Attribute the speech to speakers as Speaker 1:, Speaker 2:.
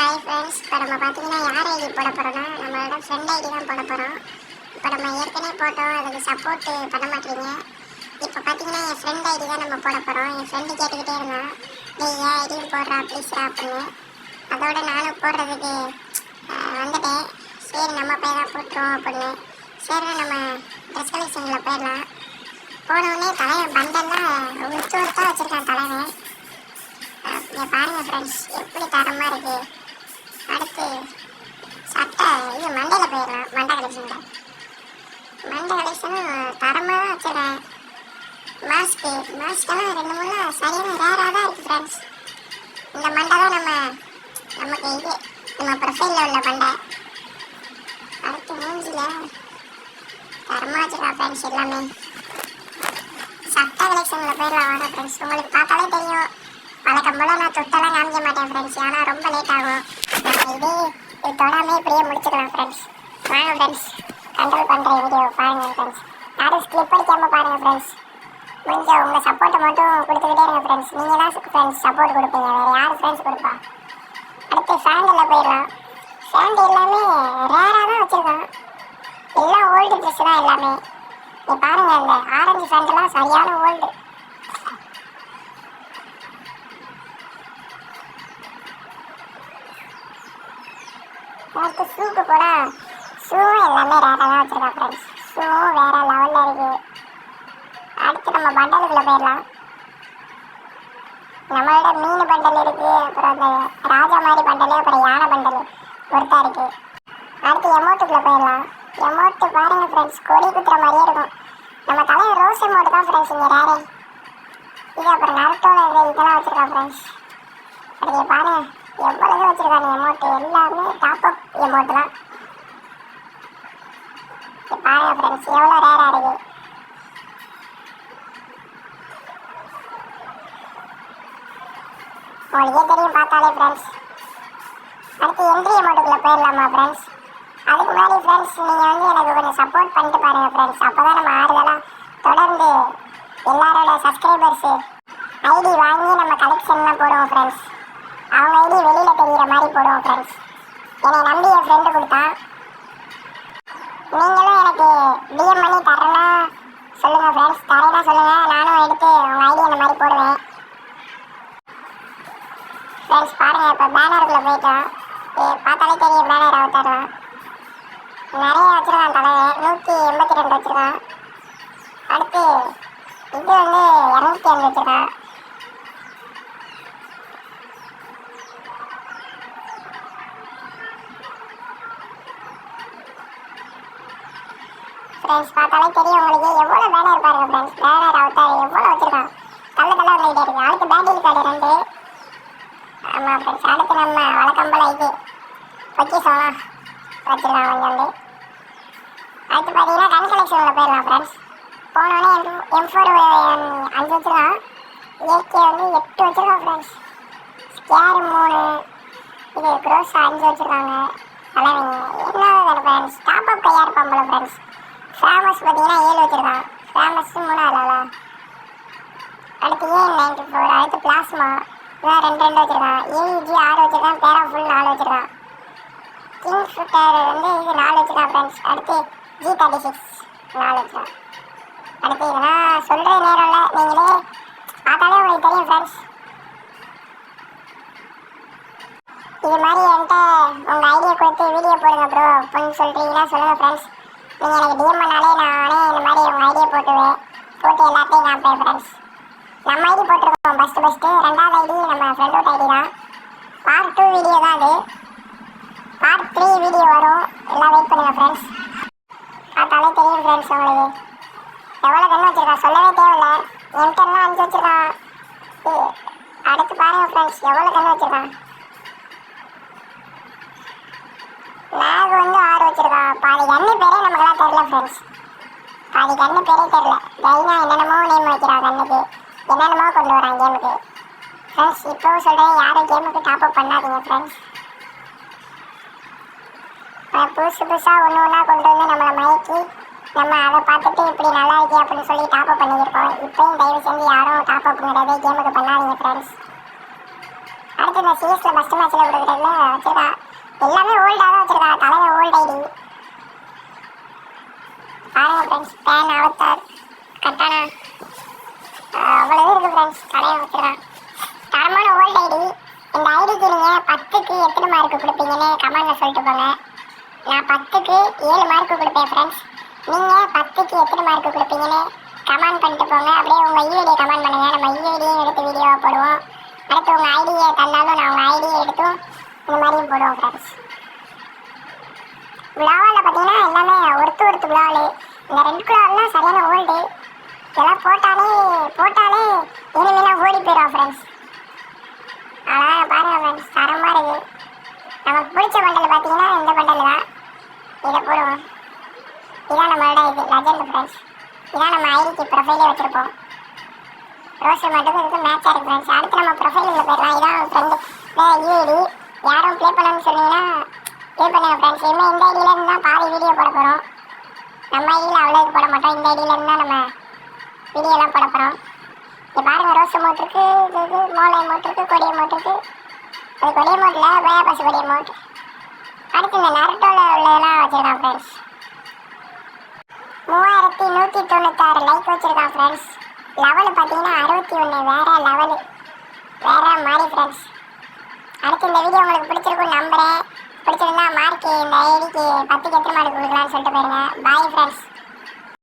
Speaker 1: Hi friends, இப்போ நம்ம பார்த்தீங்கன்னா யார் ஐடி போட போகிறோன்னா நம்மளோட ஃப்ரெண்ட் ஐடி தான் போட போகிறோம். இப்போ நம்ம ஏற்கனவே போட்டோம், அதுக்கு சப்போர்ட் பண்ண மாட்டீங்க. இப்போ பார்த்தீங்கன்னா என் ஃப்ரெண்ட் ஐடி தான் நம்ம போட போகிறோம். என் ஃப்ரெண்டு கேட்டுக்கிட்டே இருந்தான், நீ ஏன் ஐடியும் போடுறா ப்ளீஸ்ரா அப்படின்னு. அதோட நானும் போடுறதுக்கு வந்துட்டேன். சரி நம்ம போய் தான் போட்டுருவோம் அப்படின்னு. சரி நம்ம ட்ரெஸ் கலெக்ஷனில் போயிடலாம். போனவுடனே தலைவன் பண்டெல்லாம் உடுத்து உடுத்தா வச்சுருக்கான் தலைவன். இங்கே பாருங்கள் ஃப்ரெண்ட்ஸ், எப்படி தரமாக இருக்குது. அடுத்து சட்டை இது மண்டையில் போயிடலாம். மண்டை கலெக்ஷனில் மண்டை கலெக்ஷனும் தரமாக தான் வச்சுருக்கேன். மாஸ்க்கெல்லாம் 2-3 சரியான ரேராக தான் இருக்குது ஃப்ரெண்ட்ஸ். இந்த மண்டை தான் நமக்கு இது நம்ம ப்ரொஃபைலில் உள்ள மண்டை. அடுத்து மூஞ்சியில் தரமாக வச்சுருக்கா ஃப்ரெண்ட்ஸ். எல்லாமே சட்டை கலெக்ஷனில் போயிடலாம் வாங்க ஃப்ரெண்ட்ஸ். உங்களுக்கு பார்த்தாலே தெரியும், வழக்கம் போல் நான் தொட்டெல்லாம் காமிக்க மாட்டேன் ஃப்ரெண்ட்ஸ், ஆனால் ரொம்ப லேட் ஆகும். இது தொடாமல் இப்படியே முடிச்சுக்கலாம் ஃப்ரெண்ட்ஸ். வாங்க ஃப்ரெண்ட்ஸ், கண்ட்ரோல் பண்ணுற வீடியோ பாருங்கள் ஃப்ரெண்ட்ஸ். யாரும் ஸ்கிப் அடிக்காமல் பாருங்கள் ஃப்ரெண்ட்ஸ். முடிஞ்ச உங்கள் சப்போர்ட்டை மட்டும் கொடுத்துக்கிட்டே இருங்க ஃப்ரெண்ட்ஸ். நீங்கள் தான் ஃப்ரெண்ட்ஸ் சப்போர்ட் கொடுப்பீங்க, வேறு யார் ஃப்ரெண்ட்ஸ் கொடுப்பா. அடுத்து ஃபேண்டில் போயிடலாம். ஃபேண்ட் எல்லாமே ரேராக தான் வச்சுருக்கான். எல்லாம் ஓல்டு ட்ரெஸ்ஸு தான் எல்லாமே. நீ பாருங்கள், அந்த ஆரஞ்சு ஃபேண்டெல்லாம் சரியான ஓல்டு. அடுத்து ஷூக்கு போனால் ஷூவும் எல்லாமே ரேராக தான் வச்சுருக்கா ஃப்ரெண்ட்ஸ். ஷூவும் வேறு லெவலில் இருக்குது. அடுத்து நம்ம பண்டலுக்குள்ளே போயிடலாம். நம்மளோட மீன் பண்டல் இருக்குது, அப்புறம் அந்த ராஜா மாதிரி பண்டல், அப்புறம் யானை பண்டல் ஒருத்தா இருக்குது. அடுத்து எமௌண்ட்டுக்குள்ளே போயிடலாம். எமௌண்ட்டு பாருங்கள் ஃப்ரெண்ட்ஸ், கொடி குத்துற மாதிரியே இருக்கும். நம்ம தலைவர் ரோஸ் எமௌண்ட் தான் ஃப்ரெண்ட்ஸ் இங்கே ரேரே. இது அப்புறம் நரட்டோவில் இதெல்லாம் வச்சுருக்கா ஃப்ரெண்ட்ஸ். அடுத்து பாருங்கள் எவ்வளவு வச்சுருக்காங்க எமௌண்ட்டு, எல்லாமே டாப் அப் எமௌண்ட்டு தான். பாருங்கள் ஃப்ரெண்ட்ஸ் எவ்வளோ ரேராக இருக்குது. உங்களுக்கே தெரியும் பார்த்தாலே ஃப்ரெண்ட்ஸ். அடுத்து என்ட்ரி அமௌண்ட்டுக்குள்ளே போயிடலாமா ஃப்ரெண்ட்ஸ். அதுக்கு முன்னாடி ஃப்ரெண்ட்ஸ் நீங்கள் எனக்கு கொஞ்சம் சப்போர்ட் பண்ணிட்டு பாருங்கள் ஃப்ரெண்ட்ஸ். அப்போ தான் நம்ம ஆறுதலாக தொடர்ந்து எல்லாரோட சப்ஸ்கிரைபர்ஸு ஐடி வாங்கி நம்ம கலெக்ஷன்லாம் போடுவோம் ஃப்ரெண்ட்ஸ். அவங்க ஐடி வெளியில் தெரிகிற மாதிரி போடுவோம் ஃப்ரெண்ட்ஸ். என்னை நம்பி என் ஃப்ரெண்டு கொடுத்தான். நீங்களும் எனக்கு டிஎம் பண்ணி தரேன்னா சொல்லுங்கள் ஃப்ரெண்ட்ஸ். தரேன்னா சொல்லுங்கள், நானும் எடுத்து உங்கள் ஐடி அந்த மாதிரி போடுவேன் ஃப்ரெண்ட்ஸ். பாருங்கள், இப்போ பேனருக்குள்ளே போயிட்டோம். பார்த்தாலே தெரியும் பேனர் அவத்தாரம் நிறைய வச்சுருக்கான் தலைவன். 182 வச்சுருக்கான். அடுத்து இது 205 வச்சுருக்கான். ஃப்ரெண்ட்ஸ் பார்த்தாலே தெரியும் உங்களுக்கு எவ்வளோ பேனர் பாருங்கள் ஃப்ரெண்ட்ஸ். பேனர் அவத்தார் எவ்வளோ வச்சுருக்கான், கல்ல வந்துகிட்டே இருக்குது. அடுத்து பேண்டில் கார்டு 2. ஆமாம் ஃப்ரெண்ட்ஸ். அடுத்து நம்ம வழக்கம் போல் இது பொக்கிஷம்லாம் வச்சுருக்கான் கொஞ்சோண்டு. அடுத்து பார்த்தீங்கன்னா கன் கலெக்ஷனில் போயிடலாம் ஃப்ரெண்ட்ஸ். போனோடனே M4 5 வச்சுருக்கான். AK 8 வச்சுருக்கான் ஃப்ரெண்ட்ஸ். ஸ்கேர் 3, இது க்ரோஸ் 5 வச்சுருக்காங்க. தலைவங்க என்ன வேணும் ஃப்ரெண்ட்ஸ், டாப் அப் கையாக இருப்பான் போல ஃப்ரெண்ட்ஸ். ஃபேமஸ் பார்த்தீங்கன்னா 7 வச்சுருக்கான். ஃபேமஸ் 3 அடுத்து AN94. அடுத்து பிளாஸ்மா இதான் 2 வச்சுருக்கான். AEG 6 வச்சுருக்கான். பேரா ஃபுல் 4 வச்சுருக்கான். கிங் ஷூட்டர் இது 4 வச்சுருக்கான் ஃப்ரெண்ட்ஸ். அடுத்து G36 4 வச்சுருக்கான். அடுத்து இதெல்லாம் சொல்கிற நேரம் இல்லை, நீங்களே பார்த்தாலே உங்களுக்கு தெரியும் ஃப்ரெண்ட்ஸ். இது மாதிரி என்கிட்ட உங்கள் ஐடியா கொடுத்து வீடியோ போடுங்க ப்ரோ அப்படின்னு சொல்கிறீங்கன்னா சொல்லுங்கள் ஃப்ரெண்ட்ஸ். நீங்கள் எனக்கு டிஎம் பண்ணாலே நானே இந்த மாதிரி உங்கள் ஐடியா போட்டு எல்லாத்தையும் காமிப்பேன் ஃப்ரெண்ட்ஸ். நம்ம ஐடி போட்டிருக்கோம் ஃபஸ்ட்டு. ரெண்டாவது ஐடி நம்ம ஃப்ரெண்டோட ஐடி தான். பார்ட் 2 வீடியோ தான் அது. பார்ட் 3 வீடியோ வரும், எல்லாம் வெயிட் பண்ணுங்கள் ஃப்ரெண்ட்ஸ். பார்த்தாலே தெரியும் ஃப்ரெண்ட்ஸ் உங்களுக்கு எவ்வளோ கன்று வச்சுருக்கான், சொல்லவே தேவையில்லை. என்கிட்டலாம் 5 வச்சுருக்கான். அடுத்து பாருங்கள் ஃப்ரெண்ட்ஸ் எவ்வளோ கன்று வச்சுருக்கான். நாகு 6 வச்சுருக்கான். பாதி கன்று பேரே நமக்குலாம் தெரில ஃப்ரெண்ட்ஸ். பாதி கன்று பேரே தெரில. தைனா என்னென்னமோ நேம் வைக்கிறான் கண்ணுக்கு, என்னென்னமோ கொண்டு வரான் கேமுக்கு ஃப்ரெண்ட்ஸ். இப்போவும் சொல்கிறேன், யாரும் கேமுக்கு டாப் அப் பண்ணாதீங்க ஃப்ரெண்ட்ஸ். புதுசாக ஒன்றா கொண்டு வந்து நம்மளை மயக்கி நம்ம அதை பார்த்துட்டு இப்படி நல்லா இருக்கே அப்படின்னு சொல்லி டாப் அப் பண்ணியிருக்கோம். இப்போயும் தயவு செஞ்சு யாரும் டாப் அப்புங்கிறதே கேமுக்கு பண்ணாதீங்க ஃப்ரெண்ட்ஸ். அடுத்து அடுத்து இந்த சிஎஸ்ல ஃபஸ்ட் மேட்ச்ல கொடுக்குறதுல வச்சிருக்கான். எல்லாமே ஓல்டாக தான் வச்சிருக்கான். தலைவர் ஓல்ட் ஐடி பாருங்க ஃப்ரெண்ட்ஸ். பேன் அவத்தார் கட்டானா அவ்வளோ இருக்கு ஃப்ரெண்ட்ஸ். தலைவர் வச்சிருக்கான். தரமான ஓல்ட் ஐடி. இந்த ஐடிக்கு நீங்கள் 10க்கு எத்தனை மார்க்கு கொடுப்பீங்கன்னு கமெண்ட்டில் சொல்லிட்டு போங்க. நான் 10க்கு 7 மார்க்கு கொடுப்பேன் ஃப்ரெண்ட்ஸ். நீங்கள் 10க்கு எத்தனை மார்க்கு கொடுப்பீங்கன்னு கமெண்ட் பண்ணிட்டு போங்க. அப்படியே உங்கள் யூஐடியை கமெண்ட் பண்ணுங்கள். நம்ம யூஐடியும் எடுத்து வீடியோவாக போடுவோம். அடுத்து உங்கள் ஐடியை தந்தாலும் நான் உங்கள் ஐடியை எடுத்தும் இந்த மாதிரியும் போடுவோம் ஃப்ரெண்ட்ஸ். விழாவில் பார்த்தீங்கன்னா எல்லாமே ஒருத்து விழாவில் இந்த ரெட் குழாவெலாம் சரியான ஓல்டு. இதெல்லாம் போட்டாலே இனிமேலாம் ஓடி போயிடும் ஃப்ரெண்ட்ஸ். அதான் பாருங்கள் ஃப்ரெண்ட்ஸ், தரமாக இருக்குது. நமக்கு பிடிச்ச பண்டல் பார்த்தீங்கன்னா இந்த பண்டல் தான். இதை போடுவோம். இதான் நம்மளோட இது லெஜண்ட் ஃப்ரெண்ட்ஸ். இதான் நம்ம ஐடிக்கு ப்ரொஃபைலே வச்சுருப்போம். ரோஸ் மட்டும் இதுக்கு மேட்சாக இருக்குது ஃப்ரெண்ட்ஸ். அடுத்து நம்ம ப்ரொஃபைலில் போயிடலாம். இதான் ஃப்ரெண்டு யூஐடி. யாரும் ப்ளே பண்ணணும்னு சொன்னீங்கன்னா ப்ளே பண்ணுங்கள் ஃப்ரெண்ட்ஸ். இனிமேல் இந்த ஐடியிலேருந்து தான் பாதி வீடியோ போட போகிறோம். நம்ம ஐடியில் அவ்வளோக்கு போட மாட்டோம். இந்த ஐடியிலேருந்து தான் நம்ம வீடியோலாம் போட போகிறோம். இப்போ பாருங்கள், ரோஸ் அமௌண்ட் இருக்குது, இது மோளை அமௌண்ட் இருக்குது, கொடி அமௌண்ட் இருக்குது. அது கொடி அமௌண்ட்டில் பயாபாஸ் கொடி அமௌண்ட். அடுத்து இந்த நருட்டோவில் உள்ளதெல்லாம் வச்சுருக்கான் ஃப்ரெண்ட்ஸ். 3196 லைக் வச்சுருக்கான் ஃப்ரெண்ட்ஸ். லெவலு பார்த்தீங்கன்னா 61. வேறு லெவலு, வேறு மாதிரி ஃப்ரெண்ட்ஸ். அடுத்து இந்த வீடியோ உங்களுக்கு பிடிச்சிருக்குன்னு நம்புகிறேன். பிடிச்சிருந்தா மார்க்கு இந்த ஐடிக்கு 10க்கு எத்தனை மார்க் கொடுக்கலான்னு சொல்லிட்டு போயிருங்க. Bye friends.